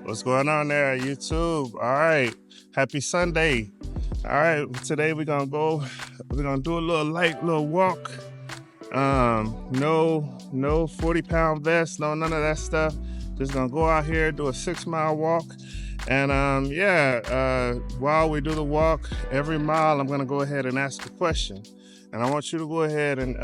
What's going on there, YouTube? All right, happy Sunday. All right, today we're gonna do a little light little walk. No 40-pound vest, no none of that stuff. Just gonna go out here, do a 6-mile walk. And while we do the walk, every mile I'm gonna go ahead and ask a question. And I want you to go ahead and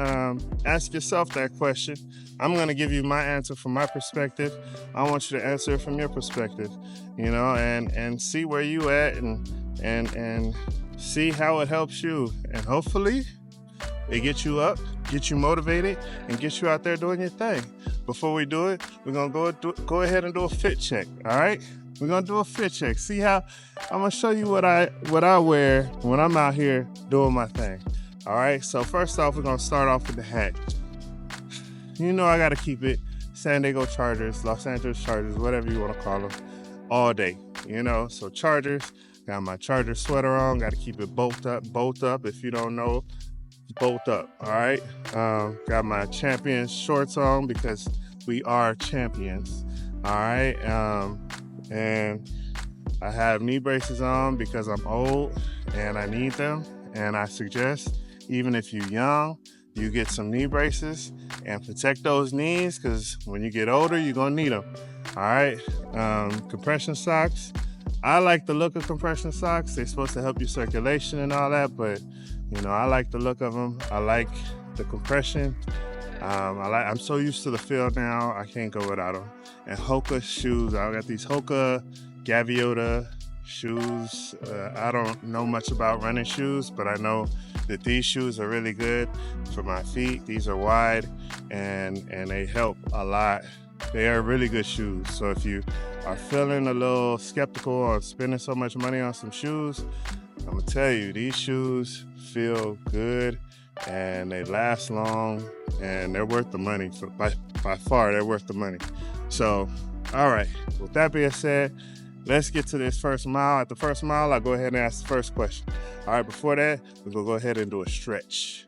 ask yourself that question. I'm gonna give you my answer from my perspective. I want you to answer it from your perspective, and see where you at and see how it helps you. And hopefully it gets you up, get you motivated, and get you out there doing your thing. Before we do it, we're gonna go ahead and do a fit check, all right? We're gonna do a fit check. See how, I'm gonna show you what I wear when I'm out here doing my thing. All right, so first off, we're gonna start off with the hat. You know I gotta keep it San Diego Chargers, Los Angeles Chargers, whatever you wanna call them, all day, So Chargers, got my Charger sweater on, gotta keep it bolt up. If you don't know, bolt up, all right? Got my Champions shorts on because we are champions, all right? And I have knee braces on because I'm old and I need them, and I suggest even if you're young, you get some knee braces and protect those knees because when you get older, you're gonna need them. All right, compression socks. I like the look of compression socks. They're supposed to help your circulation and all that, but I like the look of them. I like the compression. I'm so used to the feel now, I can't go without them. And Hoka shoes. I got these Hoka Gaviota shoes. I don't know much about running shoes, but I know that these shoes are really good for my feet. These are wide and they help a lot. They are really good shoes. So if you are feeling a little skeptical on spending so much money on some shoes, I'm gonna tell you, these shoes feel good and they last long and they're worth the money. By far, they're worth the money. So, all right, with that being said, let's get to this first mile. At the first mile, I'll go ahead and ask the first question. All right, before that, we're gonna go ahead and do a stretch.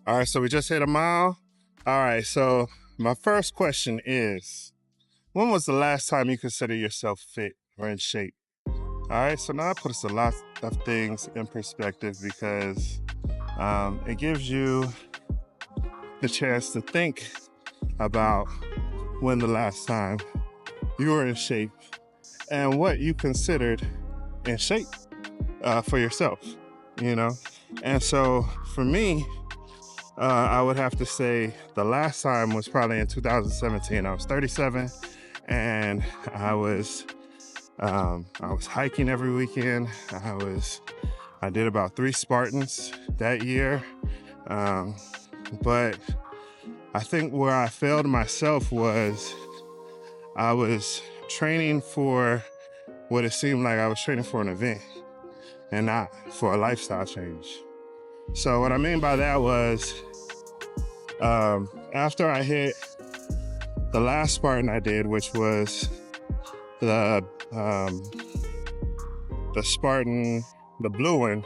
All right, so we just hit a mile. All right, so my first question is, when was the last time you considered yourself fit or in shape? All right, so now that puts a lot of things in perspective because it gives you the chance to think about when the last time you were in shape and what you considered in shape for yourself, And so for me, I would have to say the last time was probably in 2017. I was 37 and I was hiking every weekend. I did about 3 Spartans that year. But I think where I failed myself was I was training for what it seemed like I was training for an event and not for a lifestyle change. So what I mean by that was after I hit the last Spartan I did, which was the Spartan, the blue one,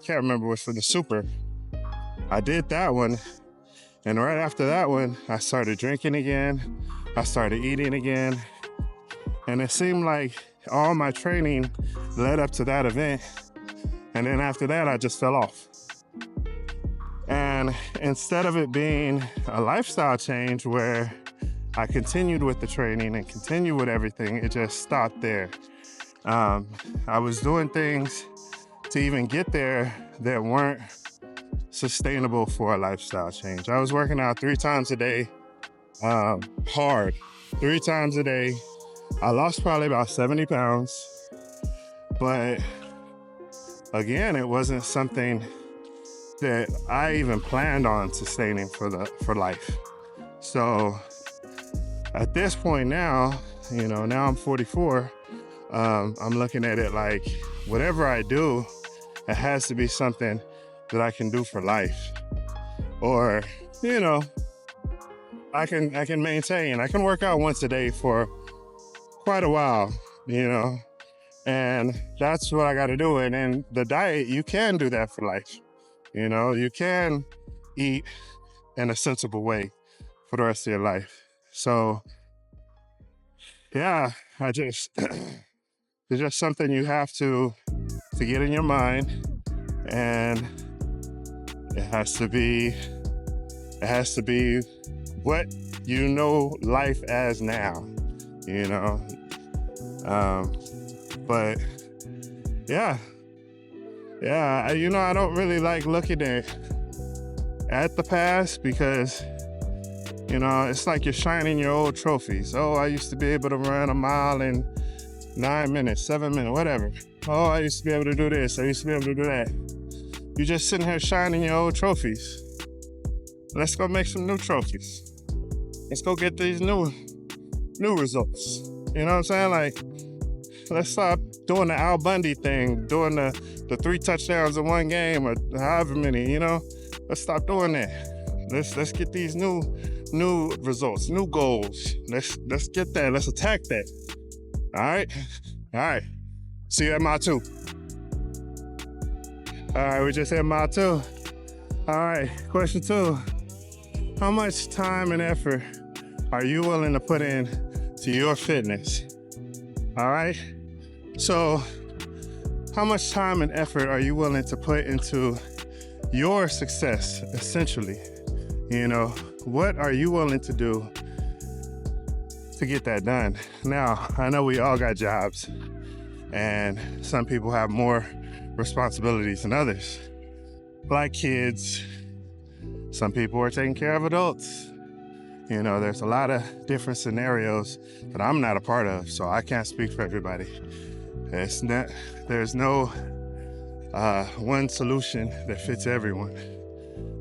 can't remember which, for the super. I did that one, and right after that one, I started drinking again. I started eating again, and it seemed like all my training led up to that event, and then after that, I just fell off. And instead of it being a lifestyle change where I continued with the training and continued with everything, it just stopped there. I was doing things to even get there that weren't sustainable for a lifestyle change. I was working out 3 times a day, hard, 3 times a day. I lost probably about 70 pounds, but again, it wasn't something that I even planned on sustaining for life. So at this point now, now I'm 44, I'm looking at it like whatever I do, it has to be something that I can do for life. Or, I can maintain, I can work out once a day for quite a while, and that's what I got to do. And then the diet, you can do that for life. You know, you can eat in a sensible way for the rest of your life. So yeah, it's just something you have to get in your mind, and it has to be what you know life as now, you know. But yeah, I don't really like looking at the past, because it's like you're shining your old trophies. Oh, I used to be able to run a mile in 9 minutes, 7 minutes, whatever. Oh, I used to be able to do this, I used to be able to do that. You're just sitting here shining your old trophies. Let's go make some new trophies. Let's go get these new results. You know what I'm saying? Like, let's stop doing the Al Bundy thing, doing the 3 touchdowns in one game, or however many, Let's stop doing that. Let's get these new results, new goals. Let's get that. Let's attack that. All right. See you at mile 2. All right, we just hit mile 2. All right, question 2. How much time and effort are you willing to put in to your fitness? All right. So how much time and effort are you willing to put into your success, essentially? What are you willing to do to get that done? Now, I know we all got jobs, and some people have more responsibilities than others, like kids. Some people are taking care of adults. There's a lot of different scenarios that I'm not a part of, so I can't speak for everybody. There's no one solution that fits everyone.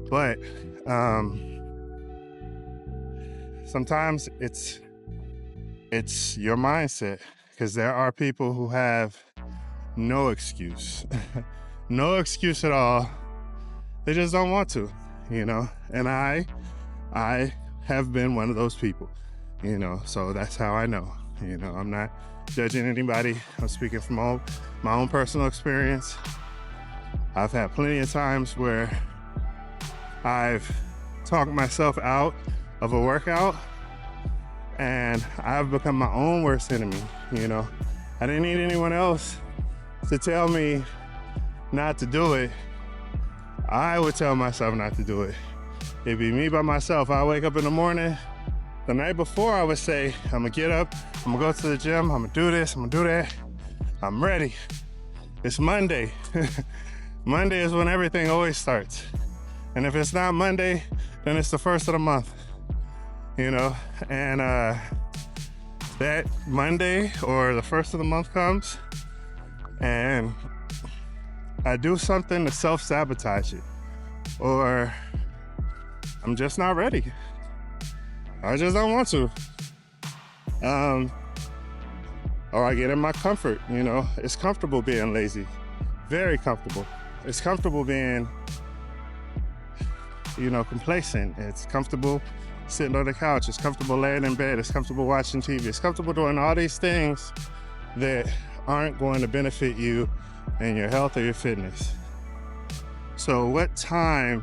But sometimes it's your mindset, because there are people who have no excuse, no excuse at all. They just don't want to, and I have been one of those people, so that's how I know. I'm not judging anybody. I'm speaking from my own personal experience. I've had plenty of times where I've talked myself out of a workout, and I've become my own worst enemy. I didn't need anyone else to tell me not to do it. I would tell myself not to do it. It'd be me by myself. I wake up in the morning, the night before I would say, I'm gonna get up, I'm gonna go to the gym, I'm gonna do this, I'm gonna do that. I'm ready. It's Monday. Monday is when everything always starts. And if it's not Monday, then it's the first of the month. And that Monday or the first of the month comes, and I do something to self-sabotage it, or I'm just not ready. I just don't want to. Or I get in my comfort, It's comfortable being lazy, very comfortable. It's comfortable being, complacent. It's comfortable sitting on the couch. It's comfortable laying in bed. It's comfortable watching TV. It's comfortable doing all these things that aren't going to benefit you and your health or your fitness. So what time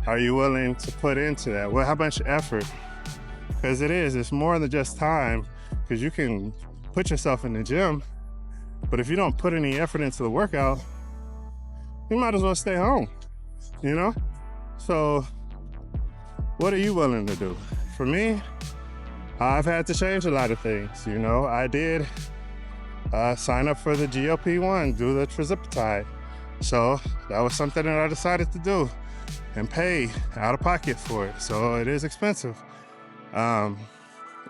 are you willing to put into that? Well, how much effort? Because it's more than just time, because you can put yourself in the gym, but if you don't put any effort into the workout, you might as well stay home, So what are you willing to do? For me, I've had to change a lot of things. I did sign up for the GLP-1, do the tirzepatide. So that was something that I decided to do and pay out of pocket for it. So it is expensive. And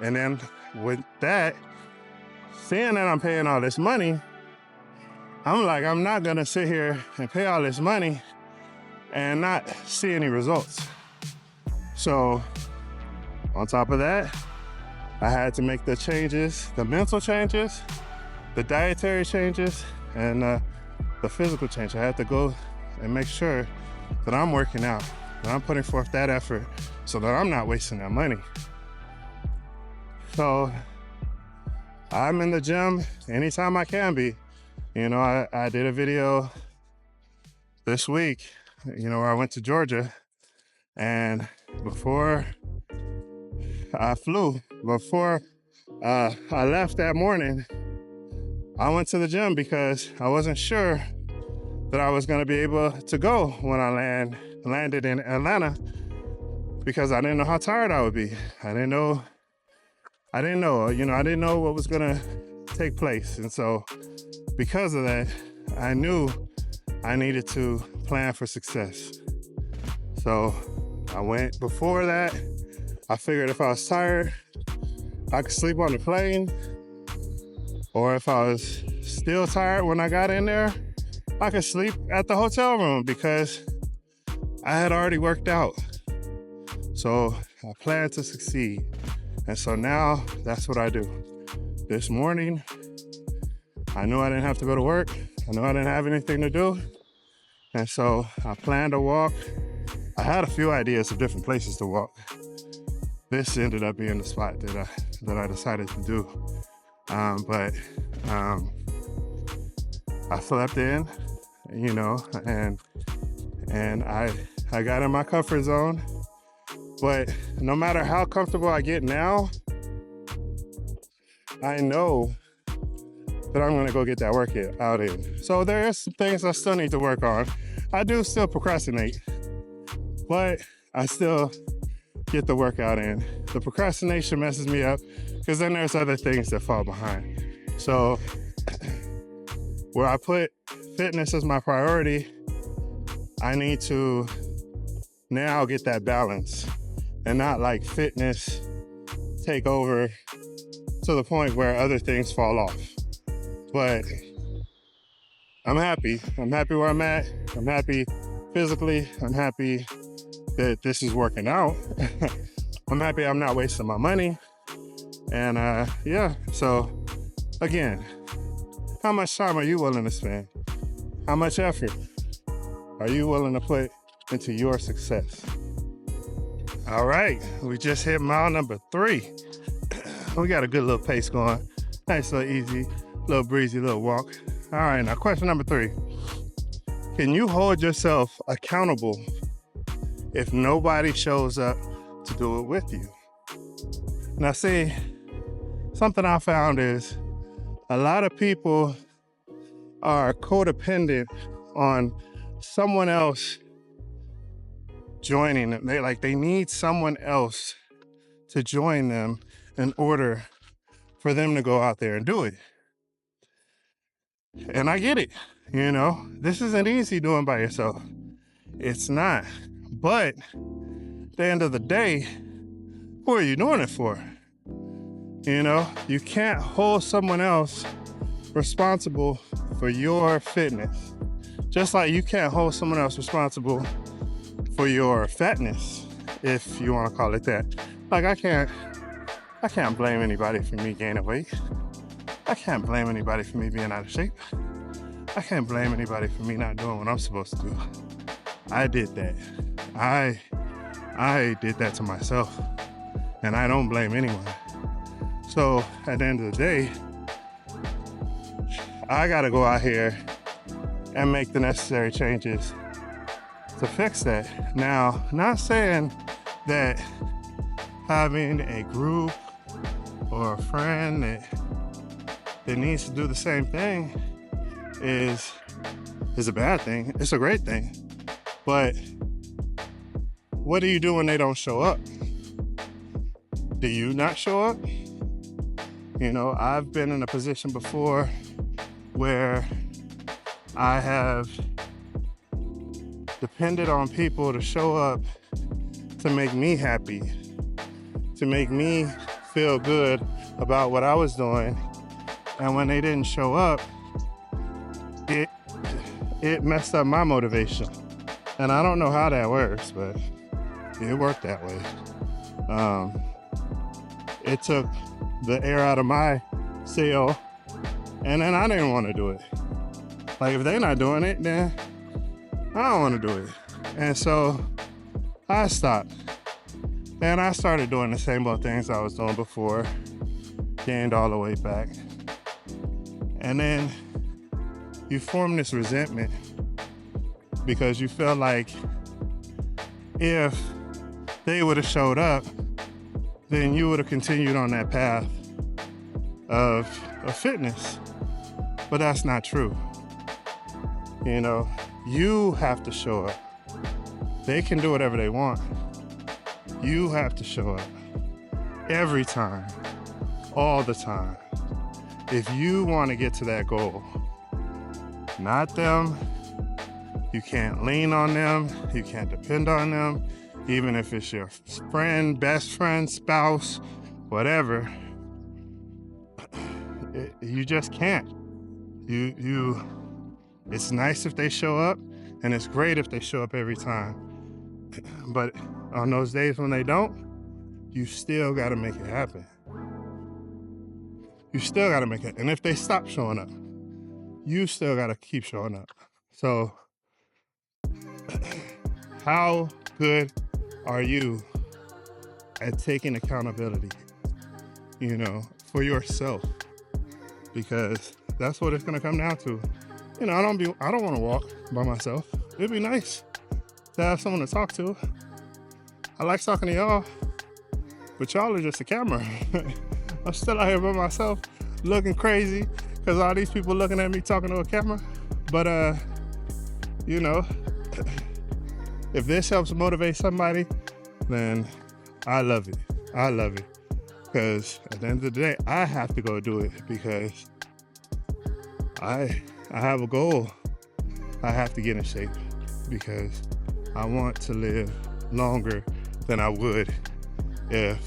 then with that, seeing that I'm paying all this money, I'm like, I'm not gonna sit here and pay all this money and not see any results. So on top of that, I had to make the changes, the mental changes, the dietary changes, and the physical change. I had to go and make sure that I'm working out, that I'm putting forth that effort so that I'm not wasting that money. So I'm in the gym anytime I can be. I did a video this week where I went to Georgia, and before I left that morning, I went to the gym because I wasn't sure that I was going to be able to go when I landed in Atlanta, because I didn't know how tired I would be. I didn't know what was going to take place. And so because of that, I knew I needed to plan for success. So I went before that. I figured if I was tired, I could sleep on the plane, or if I was still tired when I got in there, I could sleep at the hotel room because I had already worked out. So I planned to succeed. And so now that's what I do. This morning, I knew I didn't have to go to work. I knew I didn't have anything to do. And so I planned a walk. I had a few ideas of different places to walk. This ended up being the spot that I decided to do. But I slept in, and I got in my comfort zone. But no matter how comfortable I get now, I know that I'm gonna go get that workout in. So there are some things I still need to work on. I do still procrastinate, but I still get the workout in. The procrastination messes me up because then there's other things that fall behind. So where I put fitness as my priority, I need to now get that balance and not like fitness take over to the point where other things fall off. But I'm happy. I'm happy where I'm at. I'm happy physically. I'm happy that this is working out. I'm happy I'm not wasting my money. And so again, how much time are you willing to spend? How much effort are you willing to put into your success? All right, we just hit mile number 3. We got a good little pace going. Nice little easy, little breezy little walk. All right, now question number 3. Can you hold yourself accountable if nobody shows up to do it with you? Now see, something I found is a lot of people are codependent on someone else joining them. They need someone else to join them in order for them to go out there and do it. And I get it, this isn't easy doing by yourself. It's not. But at the end of the day, who are you doing it for? You can't hold someone else responsible for your fitness. Just like you can't hold someone else responsible for your fatness, if you want to call it that. Like I can't blame anybody for me gaining weight. I can't blame anybody for me being out of shape. I can't blame anybody for me not doing what I'm supposed to do. I did that. I did that to myself, and I don't blame anyone. So at the end of the day, I gotta go out here and make the necessary changes to fix that. Now, not saying that having a group or a friend that needs to do the same thing is a bad thing. It's a great thing. But what do you do when they don't show up? Do you not show up? I've been in a position before where I have depended on people to show up to make me happy, to make me feel good about what I was doing. And when they didn't show up, it messed up my motivation. And I don't know how that works, but it worked that way. It took the air out of my sail, and then I didn't want to do it. Like, if they're not doing it, then I don't want to do it. And so I stopped. And I started doing the same old things I was doing before, gained all the way back. And then you form this resentment because you feel like if they would have showed up, then you would have continued on that path of fitness. But that's not true. You know, you have to show up. They can do whatever they want. You have to show up every time, all the time. If you want to get to that goal, not them. You can't lean on them. You can't depend on them. Even if it's your friend, best friend, spouse, whatever, you just can't. It's nice if they show up, and it's great if they show up every time. But on those days when they don't, you still got to make it happen. You still got to make it. And if they stop showing up, you still got to keep showing up. So how good are you at taking accountability, you know, for yourself? Because that's what it's going to come down to. You know, I don't want to walk by myself. It'd be nice to have someone to talk to. I like talking to y'all, but y'all are just a camera. I'm still out here by myself looking crazy because all these people looking at me talking to a camera. But, you know, if this helps motivate somebody, then I love it. I love it. Because at the end of the day, I have to go do it because I have a goal. I have to get in shape because I want to live longer than I would if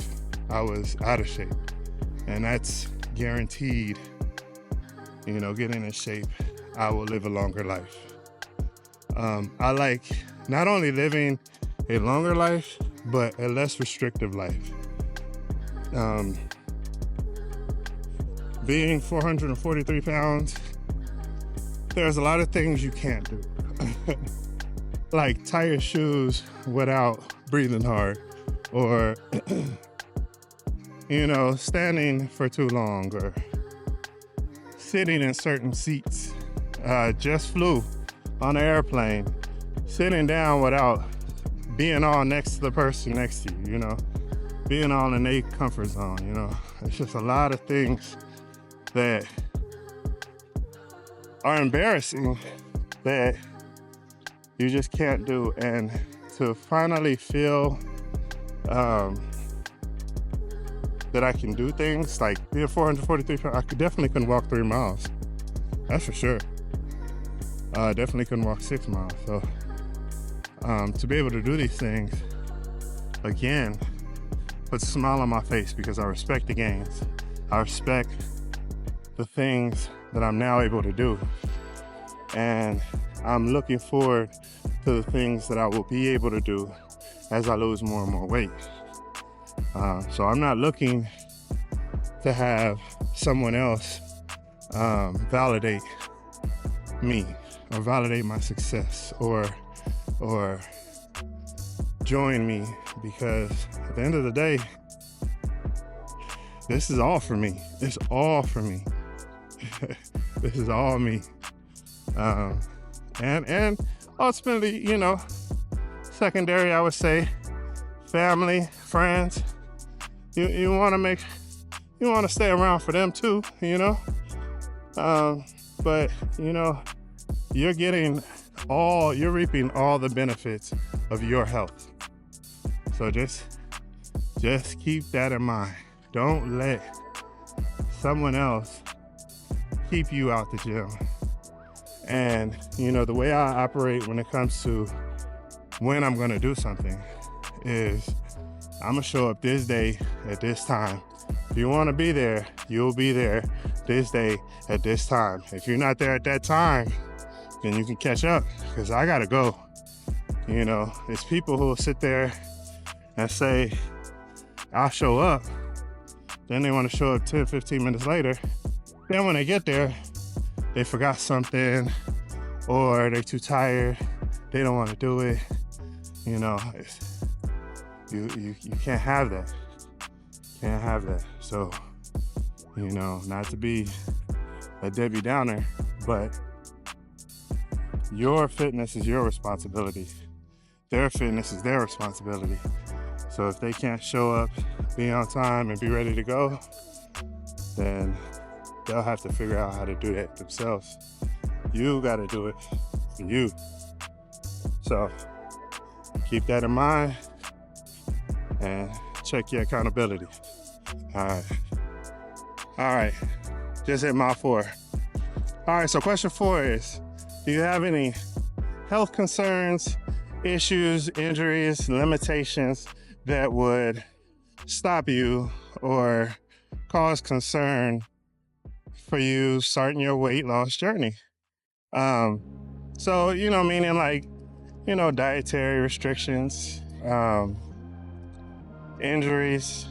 I was out of shape. And that's guaranteed. You know, getting in shape, I will live a longer life. I like not only living a longer life, but a less restrictive life. Being 443 pounds, there's a lot of things you can't do. Like tie your shoes without breathing hard, or, you know, standing for too long, or sitting in certain seats. Just flew on an airplane, sitting down without being all next to the person next to you, you know, being all in their comfort zone, you know. It's just a lot of things that are embarrassing that you just can't do. And to finally feel that I can do things like being 443 pounds, I definitely couldn't walk 3 miles. That's for sure. Definitely couldn't walk 6 miles. So to be able to do these things, again, puts a smile on my face because I respect the gains. I respect the things that I'm now able to do. And I'm looking forward to the things that I will be able to do as I lose more and more weight. So I'm not looking to have someone else validate me or validate my success or join me, because at the end of the day, this is all for me. It's all for me. This is all me. And ultimately, you know, secondary, I would say, family, friends. You want to stay around for them too, you know. But you know, you're reaping all the benefits of your health. So just keep that in mind. Don't let someone else keep you out the gym. And you know, the way I operate when it comes to when I'm gonna do something is I'm gonna show up this day at this time. If you wanna be there, you'll be there this day at this time. If you're not there at that time, then you can catch up, because I gotta go. You know, it's people who will sit there and say, I'll show up. Then they wanna show up 10, 15 minutes later. Then when they get there, they forgot something, or they're too tired, they don't wanna do it. You know, you can't have that. Can't have that. So, you know, not to be a Debbie Downer, but your fitness is your responsibility. Their fitness is their responsibility. So if they can't show up, be on time, and be ready to go, then they'll have to figure out how to do that themselves. You got to do it for you. So keep that in mind and check your accountability. All right, just hit mile 4. All right, so question 4 is, do you have any health concerns, issues, injuries, limitations that would stop you or cause concern for you starting your weight loss journey? So, meaning like, dietary restrictions, injuries,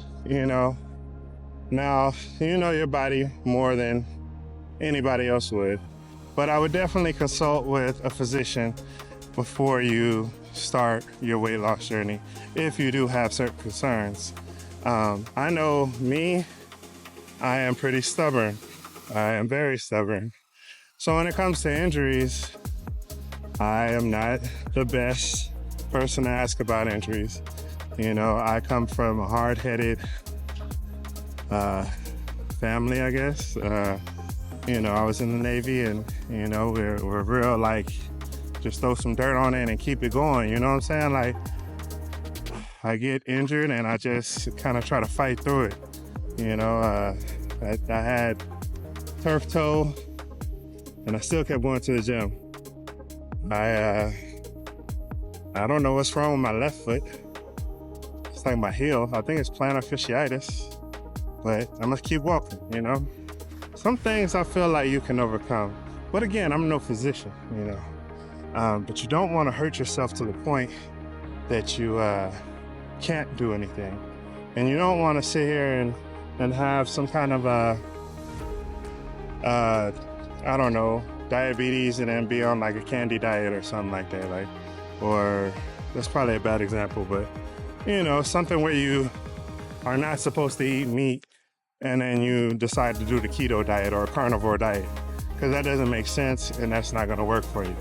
Now, you know your body more than anybody else would, but I would definitely consult with a physician before you start your weight loss journey if you do have certain concerns. I know me, I am pretty stubborn. I am very stubborn. So when it comes to injuries, I am not the best person to ask about injuries. I come from a hard-headed family, I guess. I was in the Navy, and we're real, like, just throw some dirt on it and keep it going. You know what I'm saying? Like, I get injured and I just kind of try to fight through it. I had turf toe, and I still kept going to the gym. I don't know what's wrong with my left foot. It's like my heel. I think it's plantar fasciitis, but I must keep walking, Some things I feel like you can overcome. But again, I'm no physician, But you don't want to hurt yourself to the point that you can't do anything. And you don't want to sit here and have some kind of diabetes and then be on like a candy diet or something like that. Or that's probably a bad example, but something where you are not supposed to eat meat and then you decide to do the keto diet or a carnivore diet, because that doesn't make sense and that's not going to work for you.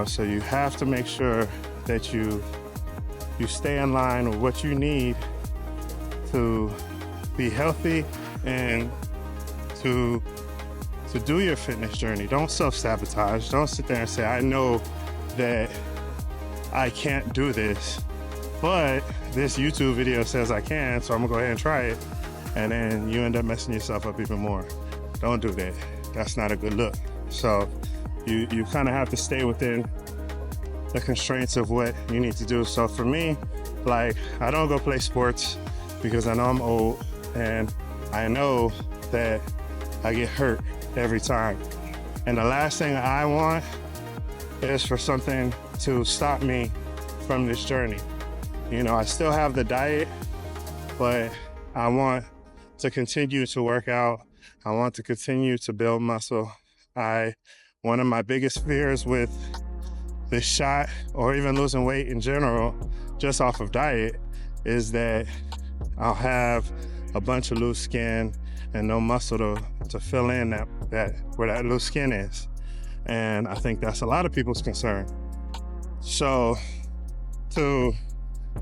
So you have to make sure that you stay in line with what you need to be healthy and to do your fitness journey. Don't self-sabotage. Don't sit there and say, I know that I can't do this, but this YouTube video says I can, so I'm gonna go ahead and try it. And then you end up messing yourself up even more. Don't do that. That's not a good look. So you kind of have to stay within the constraints of what you need to do. So for me, like, I don't go play sports because I know I'm old and I know that I get hurt every time. And the last thing I want is for something to stop me from this journey. I still have the diet, but I want to continue to work out. I want to continue to build muscle. One of my biggest fears with this shot, or even losing weight in general, just off of diet, is that I'll have a bunch of loose skin and no muscle to fill in that where that loose skin is. And I think that's a lot of people's concern. So to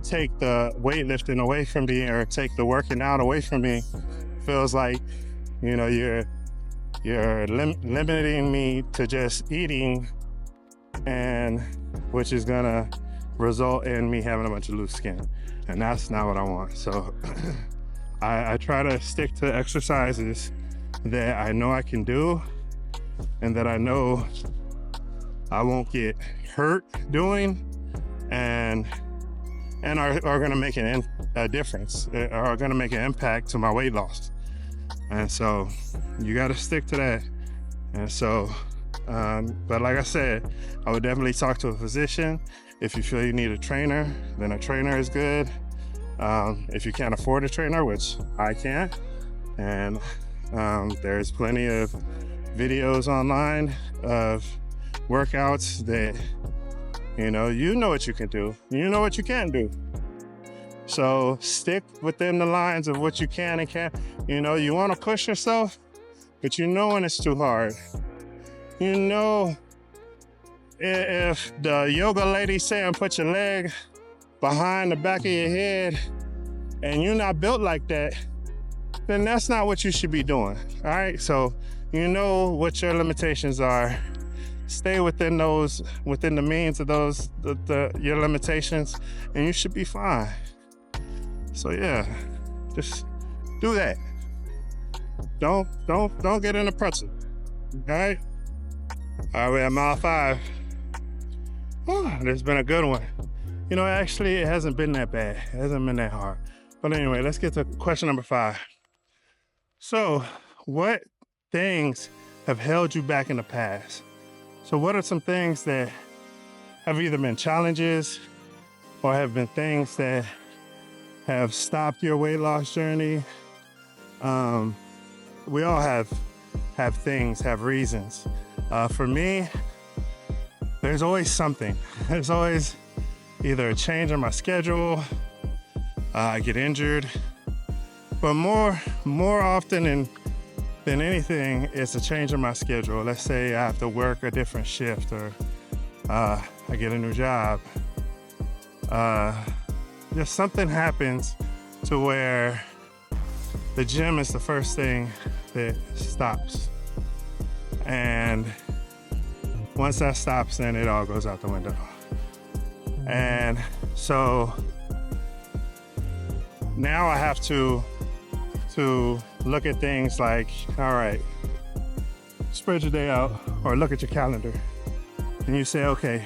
take the weightlifting away from me or take the working out away from me feels like, you're limiting me to just eating, and which is gonna result in me having a bunch of loose skin. And that's not what I want. So I try to stick to exercises that I know I can do and that I know I won't get hurt doing, and are gonna make a difference, are gonna make an impact to my weight loss. And so you gotta stick to that. And so, but like I said, I would definitely talk to a physician. If you feel you need a trainer, then a trainer is good. If you can't afford a trainer, which I can't, and there's plenty of videos online of workouts that, you know what you can do, you know what you can't do. So stick within the lines of what you can and can't. You want to push yourself, but when it's too hard. if the yoga lady saying put your leg behind the back of your head and you're not built like that, then that's not what you should be doing, all right? So you know what your limitations are. Stay within the means of those, your limitations, and you should be fine. So yeah, just do that. Don't get in a pretzel, all right? All right, we're at mile 5. Whew, this has been a good one. You know, actually, it hasn't been that bad. It hasn't been that hard. But anyway, let's get to question number 5. So, what things have held you back in the past? So what are some things that have either been challenges or have been things that have stopped your weight loss journey? We all have things, have reasons. For me, there's always something. There's always either a change in my schedule, I get injured, but more often than anything, it's a change in my schedule. Let's say I have to work a different shift, or I get a new job. Just something happens to where the gym is the first thing that stops. And once that stops, then it all goes out the window. And so now I have to look at things like, all right, spread your day out, or look at your calendar, and you say, okay,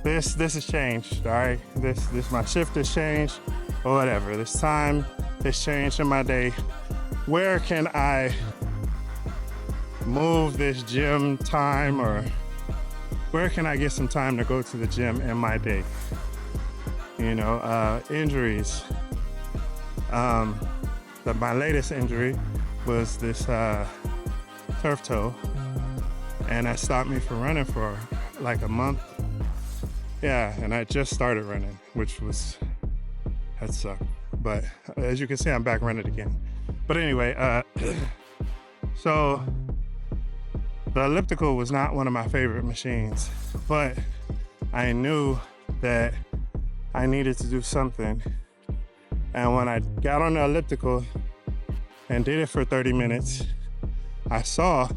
this has changed, all right? This my shift has changed, or whatever. This time has changed in my day. Where can I move this gym time, or where can I get some time to go to the gym in my day? You know, injuries. My latest injury was this turf toe, and that stopped me from running for like a month. Yeah, and I just started running, which that sucked. But as you can see, I'm back running again. But anyway, so the elliptical was not one of my favorite machines, but I knew that I needed to do something. And when I got on the elliptical and did it for 30 minutes, I saw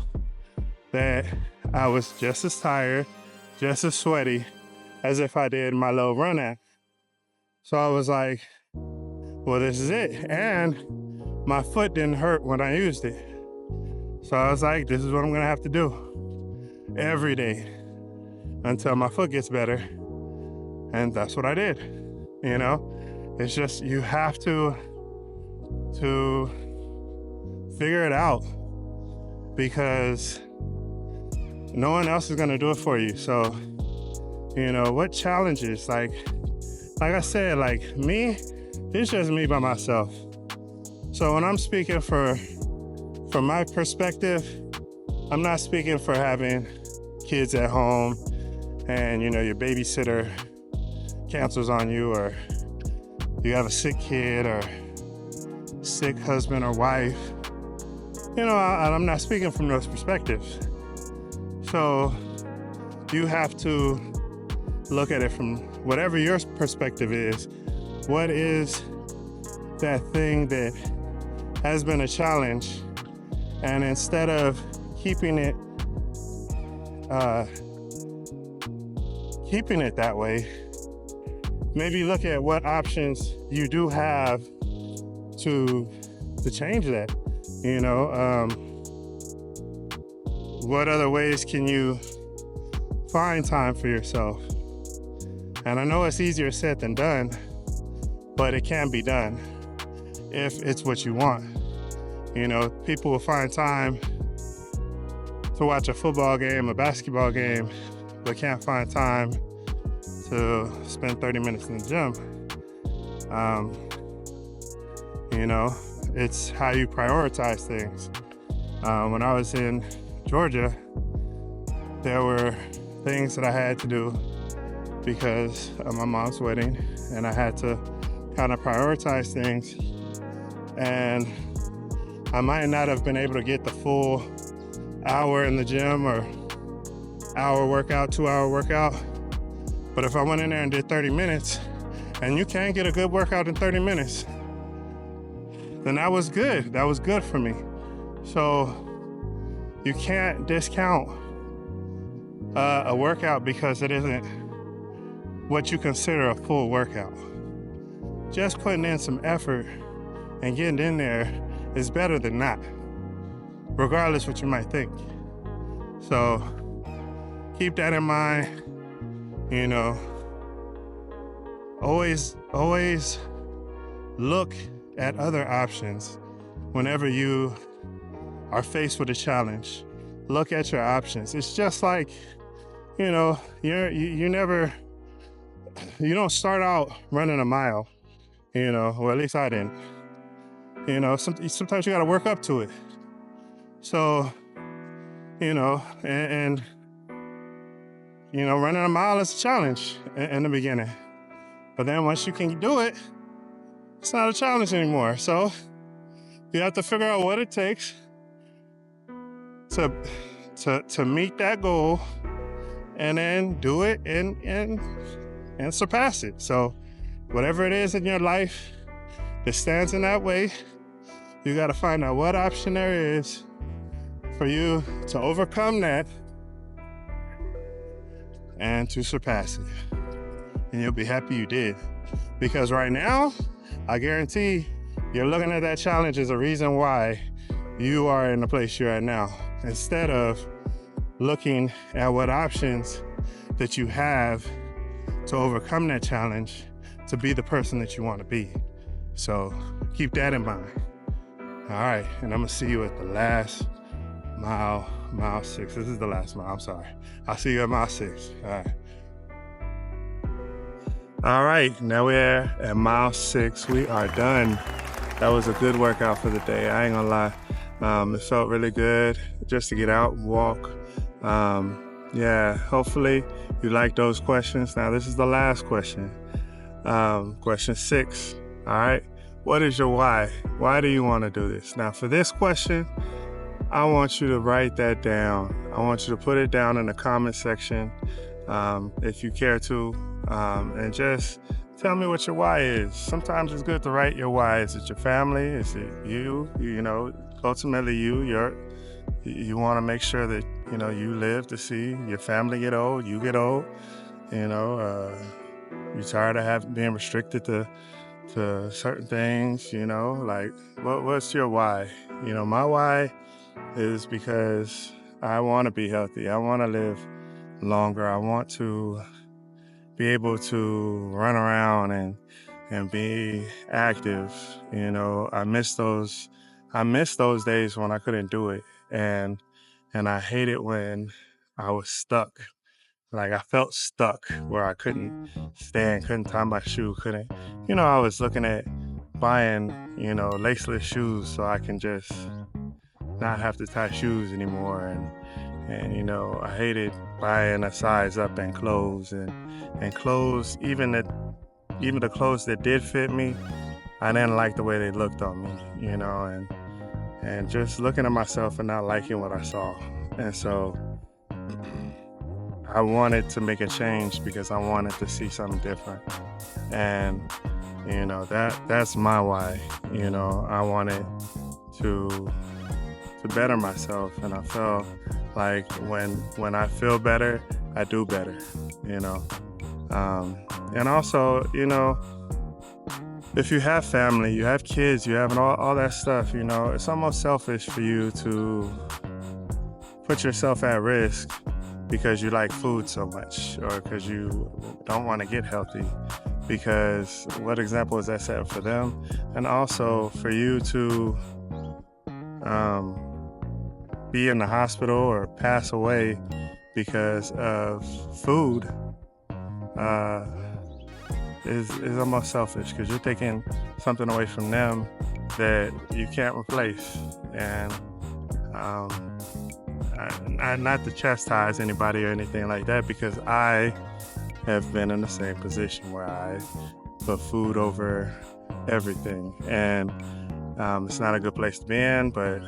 that I was just as tired, just as sweaty as if I did my little run app. So I was like, well, this is it. And my foot didn't hurt when I used it. So I was like, this is what I'm gonna have to do every day until my foot gets better. And that's what I did, you know? It's just, you have to figure it out, because no one else is gonna do it for you. So, you know, what challenges, like I said, like me, it's just me by myself. So when I'm speaking from my perspective, I'm not speaking for having kids at home and, you know, your babysitter cancels on you, or you have a sick kid or sick husband or wife. You know, I'm not speaking from those perspectives. So you have to look at it from whatever your perspective is. What is that thing that has been a challenge? And instead of keeping it that way, maybe look at what options you do have to change that. You know, what other ways can you find time for yourself? And I know it's easier said than done, but it can be done if it's what you want. You know, people will find time to watch a football game, a basketball game, but can't find time to spend 30 minutes in the gym. You know, it's how you prioritize things. When I was in Georgia, there were things that I had to do because of my mom's wedding, and I had to kind of prioritize things. And I might not have been able to get the full hour in the gym or hour workout, 2-hour workout. But if I went in there and did 30 minutes, and you can get a good workout in 30 minutes, then that was good. That was good for me. So you can't discount a workout because it isn't what you consider a full workout. Just putting in some effort and getting in there is better than not, regardless what you might think. So keep that in mind. You know, always look at other options whenever you are faced with a challenge. Look at your options. It's just like, you know, you don't start out running a mile, you know, or at least I didn't. You know, sometimes you got to work up to it. So, you know, and you know, running a mile is a challenge in the beginning. But then once you can do it, it's not a challenge anymore. So you have to figure out what it takes to meet that goal, and then do it and surpass it. So whatever it is in your life that stands in that way, you got to find out what option there is for you to overcome that and to surpass it. And you'll be happy you did. Because right now, I guarantee you're looking at that challenge as a reason why you are in the place you're at now, instead of looking at what options that you have to overcome that challenge to be the person that you want to be. So keep that in mind. All right, and I'm gonna see you at the last mile 6. This is the last mile, I'm sorry. I'll see you at mile 6, all right. All right, now we're at mile 6. We are done. That was a good workout for the day, I ain't gonna lie. It felt really good just to get out and walk. Yeah, hopefully you like those questions. Now this is the last question. Question 6, all right? What is your why? Why do you want to do this? Now for this question, I want you to write that down. I want you to put it down in the comment section if you care to, and just tell me what your why is. Sometimes it's good to write your why. Is it your family? Is it you? You know, ultimately you want to make sure that, you know, you live to see your family get old, you get old. You know, you're tired of being restricted to certain things, you know, like what's your why? You know, my why is because I want to be healthy. I want to live longer. I want to be able to run around and be active. You know, I miss those days when I couldn't do it, and I hate it when I was stuck. Like I felt stuck where I couldn't stand, couldn't tie my shoe, couldn't, you know, I was looking at buying, you know, laceless shoes so I can just not have to tie shoes anymore. And you know, I hated buying a size up in clothes and clothes, even the clothes that did fit me, I didn't like the way they looked on me, you know, and just looking at myself and not liking what I saw. And so I wanted to make a change because I wanted to see something different. And, you know, that's my why. You know, I wanted to better myself, and I felt like when I feel better, I do better, you know. And also, you know, if you have family, you have kids, you have all that stuff, you know, it's almost selfish for you to put yourself at risk because you like food so much, or because you don't want to get healthy, because what example is that set for them? And also for you to be in the hospital or pass away because of food is almost selfish, because you're taking something away from them that you can't replace. And not to chastise anybody or anything like that, because I have been in the same position where I put food over everything, and it's not a good place to be in, but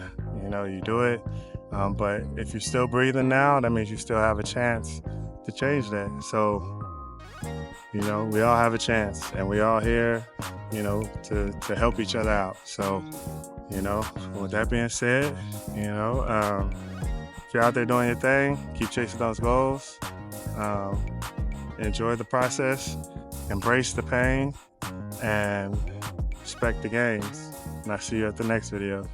you know, you do it. But if you're still breathing now, that means you still have a chance to change that. So, you know, we all have a chance, and we all here, you know, to help each other out. So, you know, with that being said, you know, if you're out there doing your thing, keep chasing those goals. Enjoy the process, embrace the pain, and respect the gains. And I'll see you at the next video.